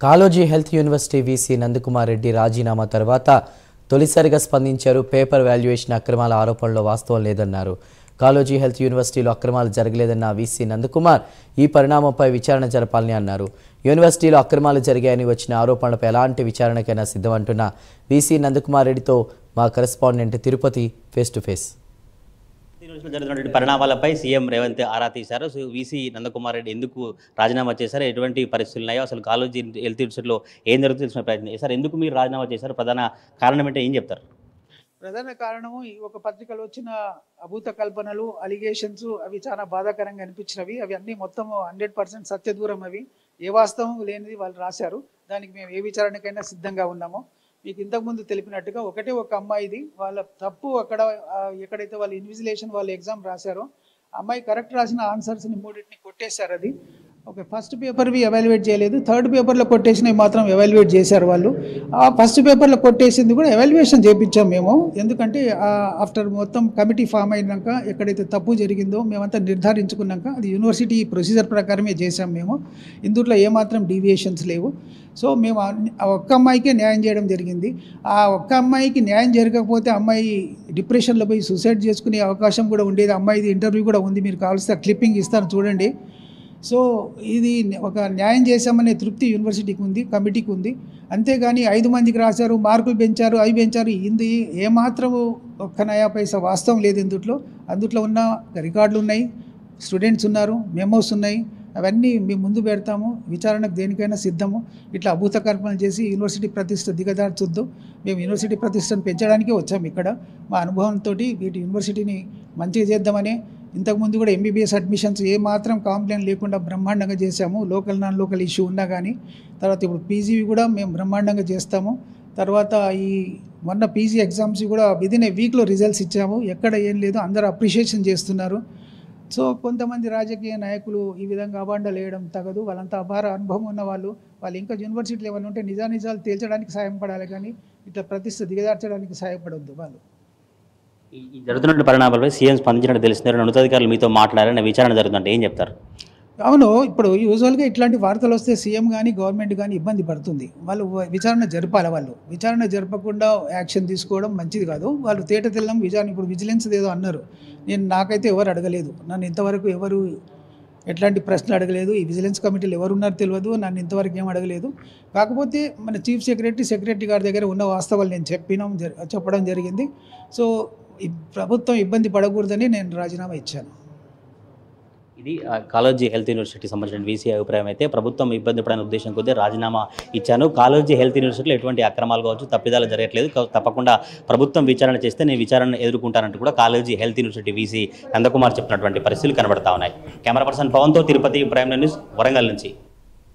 Kaloji health university VC Nandakumar Reddy రాజీనామా తర్వాత తొలిసారిగా స్పందించారు. పేపర్ వాల్యుయేషన్ అక్రమాల ఆరోపణలో వాస్తవం లేదన్నారు. కాళోజీ హెల్త్ యూనివర్సిటీలో అక్రమాలు జరగలేదన్న వీసీ నందకుమార్ ఈ పరిణామంపై విచారణ జరపాలని అన్నారు. యూనివర్సిటీలో అక్రమాలు జరిగాయని వచ్చిన ఆరోపణలపై ఎలాంటి విచారణకైనా సిద్ధమంటున్న వీసీ నందకుమార్ రెడ్డితో మా correspondent Tirupati face to face. జరుగుతున్నటువంటి పరిణామాలపై సీఎం రేవంత్ ఆరా తీశారు. సో వీసీ నందకుమార్ రెడ్డి ఎందుకు రాజీనామా చేశారు, ఎటువంటి పరిస్థితులు ఉన్నాయో, అసలు కాళోజీ హెల్త్ యూనివర్సిటీలో ఏం జరుగుతుందో తెలిసిన ప్రయత్నం చేశారు. ఎందుకు మీరు రాజీనామా చేశారు, ప్రధాన కారణం అంటే ఏం చెప్తారు? ప్రధాన కారణము ఈ ఒక పత్రికలో వచ్చిన అభూత కల్పనలు, అలిగేషన్స్ అవి చాలా బాధాకరంగా అనిపించినవి. అవి అన్నీ మొత్తం 100% సత్యదూరం. అవి ఏ వాస్తవం లేనిది వాళ్ళు రాశారు. దానికి మేము ఏ విచారణకైనా సిద్ధంగా ఉన్నామో. మీకు ఇంతకుముందు తెలిపినట్టుగా ఒక అమ్మాయిది వాళ్ళ తప్పు. ఎక్కడైతే వాళ్ళు ఇన్విజిలేషన్ వాళ్ళు ఎగ్జామ్ రాశారో అమ్మాయి కరెక్ట్ రాసిన ఆన్సర్స్ని మూడింటిని కొట్టేశారు. అది ఫస్ట్ పేపర్వి ఎవాల్యుయేట్ చేయలేదు, థర్డ్ పేపర్లో కొట్టేసినవి మాత్రం ఎవాల్యుయేట్ చేశారు వాళ్ళు. ఆ ఫస్ట్ పేపర్లో కొట్టేసింది కూడా ఎవాల్యుయేషన్ చేయించాం మేము. ఎందుకంటే ఆఫ్టర్ మొత్తం కమిటీ ఫామ్ అయినాక ఎక్కడైతే తప్పు జరిగిందో మేమంతా నిర్ధారించుకున్నాక అది యూనివర్సిటీ ప్రొసీజర్ ప్రకారమే చేసాం మేము. ఇందులో ఏమాత్రం డీవియేషన్స్ లేవు. సో మేము ఆ ఒక్క అమ్మాయికే న్యాయం చేయడం జరిగింది. ఆ ఒక్క అమ్మాయికి న్యాయం జరగకపోతే అమ్మాయి డిప్రెషన్లో పోయి సూసైడ్ చేసుకునే అవకాశం కూడా ఉండేది. అమ్మాయిది ఇంటర్వ్యూ కూడా ఉంది, మీరు కావాల్సిన క్లిప్పింగ్ ఇస్తాను చూడండి. సో ఇది ఒక న్యాయం చేశామనే తృప్తి యూనివర్సిటీకి ఉంది, కమిటీకి ఉంది. అంతేగాని 5 మందికి రాశారు, మార్కులు పెంచారు, అవి పెంచారు, ఇది ఏమాత్రం ఒక్క నయా పైసా వాస్తవం లేదు. అందుట్లో ఉన్న రికార్డులు ఉన్నాయి, స్టూడెంట్స్ ఉన్నారు, మెమోస్ ఉన్నాయి. అవన్నీ మేము ముందు పెడతాము. విచారణకు దేనికైనా సిద్ధము. ఇట్లా అభూత కల్పనలు చేసి యూనివర్సిటీ ప్రతిష్ట దిగజార్చొద్దు. మేము యూనివర్సిటీ ప్రతిష్టను పెంచడానికే వచ్చాము ఇక్కడ. మా అనుభవంతో వీటి యూనివర్సిటీని మంచిగా చేద్దామని ఇంతకుముందు కూడా ఎంబీబీఎస్ అడ్మిషన్స్ ఏమాత్రం కాంప్లైంట్ లేకుండా బ్రహ్మాండంగా చేశాము. లోకల్ నాన్ లోకల్ ఇష్యూ ఉన్నా కానీ. తర్వాత ఇప్పుడు పీజీవి కూడా మేము బ్రహ్మాండంగా చేస్తాము. తర్వాత ఈ మొన్న పీజీ ఎగ్జామ్స్ కూడా విదిన్ ఏ వీక్లో రిజల్ట్స్ ఇచ్చాము. ఎక్కడ ఏం లేదు, అందరూ అప్రిషియేషన్ చేస్తున్నారు. సో కొంతమంది రాజకీయ నాయకులు ఈ విధంగా అబాండాలు వేయడం తగదు. వాళ్ళంతా అపార అనుభవం ఉన్న వాళ్ళు ఇంకా యూనివర్సిటీలు ఏమైనా ఉంటే నిజాలు తేల్చడానికి సహాయపడాలి, కానీ ఇట్లా ప్రతిష్ట దిగజార్చడానికి సహాయపడవద్దు వాళ్ళు. ఈ జరుగుతున్న పరిణామాలపై సీఎం స్పందించినట్టు తెలిసింది. ఉన్నతాధికారులు మీతో మాట్లాడారని విచారణ జరుగుతుంటే ఏం చెప్తారు? అవును, ఇప్పుడు యూజువల్గా ఇట్లాంటి వార్తలు వస్తే సీఎం కానీ గవర్నమెంట్ కానీ ఇబ్బంది పడుతుంది. వాళ్ళు విచారణ జరపాలి. వాళ్ళు విచారణ జరపకుండా యాక్షన్ తీసుకోవడం మంచిది కాదు. వాళ్ళు తేట తెల్లం విచారణ. ఇప్పుడు విజిలెన్స్ ఏదో అన్నారు, నాకైతే ఎవరు అడగలేదు. నన్ను ఇంతవరకు ఎవరు ఎట్లాంటి ప్రశ్నలు అడగలేదు. ఈ విజిలెన్స్ కమిటీలు ఎవరున్నారో తెలియదు, నన్ను ఇంతవరకు ఏం అడగలేదు. కాకపోతే మన చీఫ్ సెక్రటరీ గారి దగ్గర ఉన్న వాస్తవాలు నేను చెప్పడం జరిగింది. సో ఈ ప్రభుత్వం ఇబ్బంది పడకూడదని నేను రాజీనామా ఇచ్చాను. ఇది కాళోజీ హెల్త్ యూనివర్సిటీకి సంబంధించిన వీసీ అభిప్రాయం. అయితే ప్రభుత్వం ఇబ్బంది పడని ఉద్దేశం కొద్దీ రాజీనామా ఇచ్చాను. కాళోజీ హెల్త్ యూనివర్సిటీలో ఎటువంటి అక్రమాలు కావచ్చు, తప్పిదాలు జరగట్లేదు, తప్పకుండా ప్రభుత్వం విచారణ చేస్తే నేను విచారణ ఎదుర్కొంటానంటూ కూడా Kaloji health university VC Nandakumar చెప్పినటువంటి పరిస్థితులు కనబడతా ఉన్నాయి. కెమెరా పర్సన్ పవన్తో తిరుపతి ప్రైమ్ న్యూస్, వరంగల్ నుంచి.